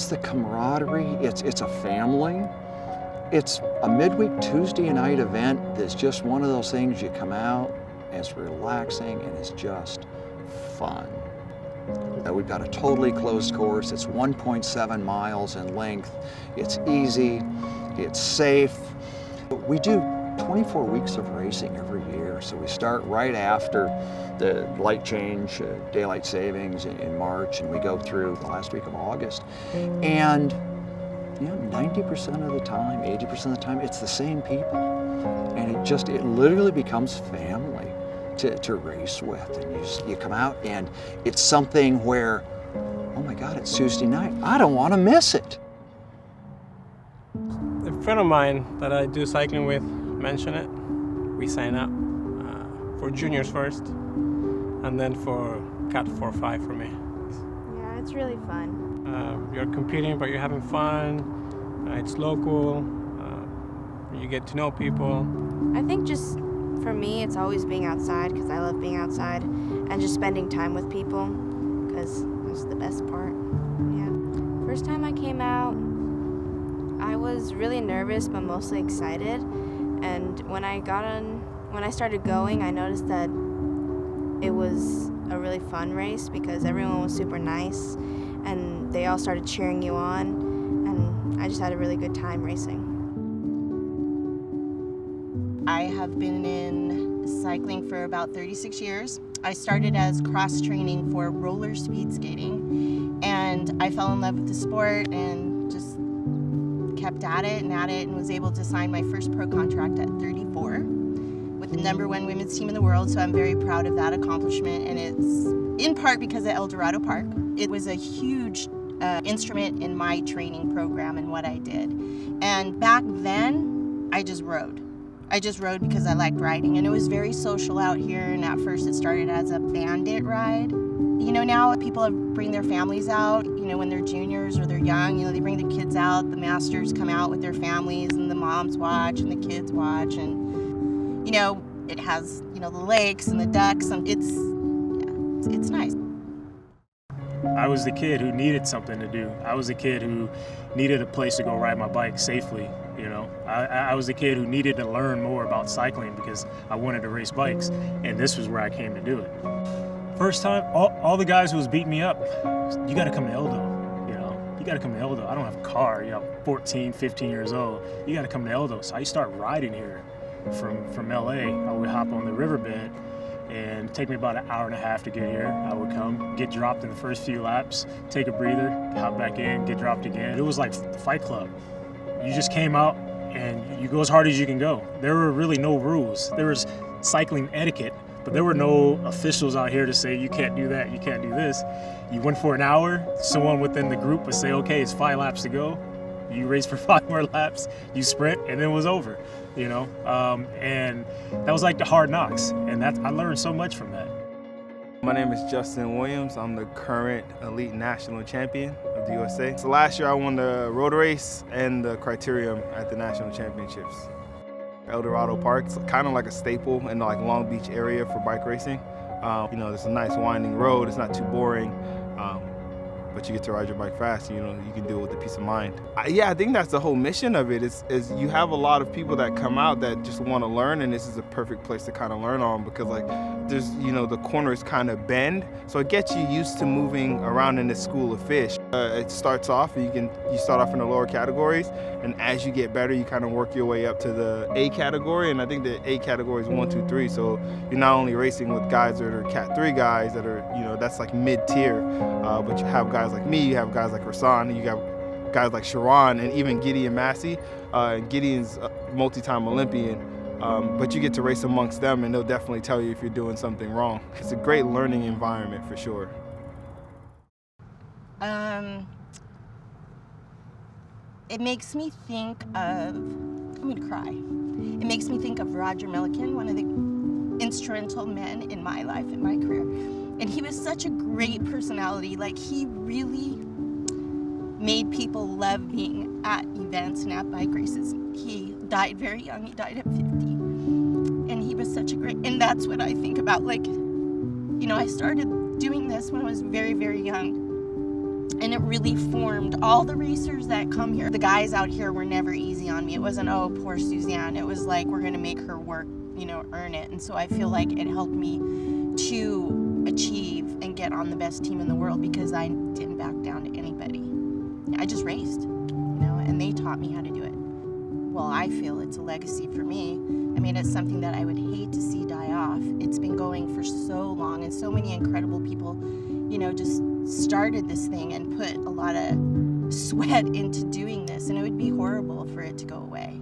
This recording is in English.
it's the camaraderie, it's a family. It's a midweek Tuesday night event that's just one of those things you come out, and it's relaxing, and it's just fun. We've got a totally closed course. It's 1.7 miles in length. It's easy, it's safe. We do 24 weeks of racing every year. So we start right after the light change, daylight savings in March, and we go through the last week of August. And 90% of the time, 80% of the time, it's the same people. And it literally becomes family to race with. And you come out and it's something where, oh my God, it's Tuesday night. I don't want to miss it. A friend of mine that I do cycling with mentioned it. We sign up for juniors first, and then for Cat 4-5 for me. Yeah, it's really fun. You're competing, but you're having fun. It's local. You get to know people. I think just for me, it's always being outside, because I love being outside, and just spending time with people, because that's the best part. Yeah. First time I came out, I was really nervous, but mostly excited. And when I started going, I noticed that it was a really fun race because everyone was super nice and they all started cheering you on, and I just had a really good time racing. I have been in cycling for about 36 years. I started as cross training for roller speed skating, and I fell in love with the sport and just kept at it and was able to sign my first pro contract at 34 with the #1 women's team in the world. So I'm very proud of that accomplishment, and it's in part because of Dorado Park. It was a huge instrument in my training program and what I did. And back then, I just rode. Because I liked riding, and it was very social out here. And at first it started as a bandit ride. Now people bring their families out, when they're juniors or they're young, they bring the kids out, the masters come out with their families, and the moms watch and the kids watch, and, it has, the lakes and the ducks, and it's nice. I was the kid who needed something to do. I was the kid who needed a place to go ride my bike safely, I was the kid who needed to learn more about cycling because I wanted to race bikes, and this was where I came to do it. First time, all the guys who was beating me up, you gotta come to Eldo, you gotta come to Eldo. I don't have a car, 14, 15 years old. You gotta come to Eldo. So I start riding here from LA. I would hop on the riverbed and take me about an hour and a half to get here. I would come, get dropped in the first few laps, take a breather, hop back in, get dropped again. It was like Fight Club. You just came out and you go as hard as you can go. There were really no rules. There was cycling etiquette, but there were no officials out here to say, you can't do that, you can't do this. You went for an hour, someone within the group would say, okay, it's 5 laps to go. You race for 5 more laps, you sprint, and then it was over, And that was like the hard knocks, and I learned so much from that. My name is Justin Williams. I'm the current elite national champion of the USA. So last year I won the road race and the criterium at the national championships. Dorado Park is kind of like a staple in the Long Beach area for bike racing. It's a nice winding road. It's not too boring, but you get to ride your bike fast. You can do it with a peace of mind. I think that's the whole mission of it. Is you have a lot of people that come out that just want to learn, and this is a perfect place to kind of learn on because there's the corners kind of bend, so it gets you used to moving around in this school of fish. It starts off, you start off in the lower categories, and as you get better, you kind of work your way up to the A category, and I think the A category is 1, 2, 3. So you're not only racing with guys that are Cat 3 guys that are that's like mid-tier, but you have guys like me, you have guys like Rahsaan, you have guys like Sharon, and even Gideon Massey. Gideon's a multi-time Olympian. But you get to race amongst them, and they'll definitely tell you if you're doing something wrong. It's a great learning environment for sure. It makes me think of, I'm gonna cry. It makes me think of Roger Milikan, one of the instrumental men in my life, in my career. And he was such a great personality. He really made people love being at events and at bike races. He died very young, he died at 50. And he was such a great, and that's what I think about. I started doing this when I was very, very young. And it really formed all the racers that come here. The guys out here were never easy on me. It wasn't, oh, poor Suzanne. It was like, we're going to make her work, earn it. And so I feel like it helped me to achieve and get on the best team in the world because I didn't back down to anybody. I just raced, and they taught me how to do it. Well, I feel it's a legacy for me. I mean, it's something that I would hate to see die off. It's been going for so long, and so many incredible people, just started this thing and put a lot of sweat into doing this, and it would be horrible for it to go away.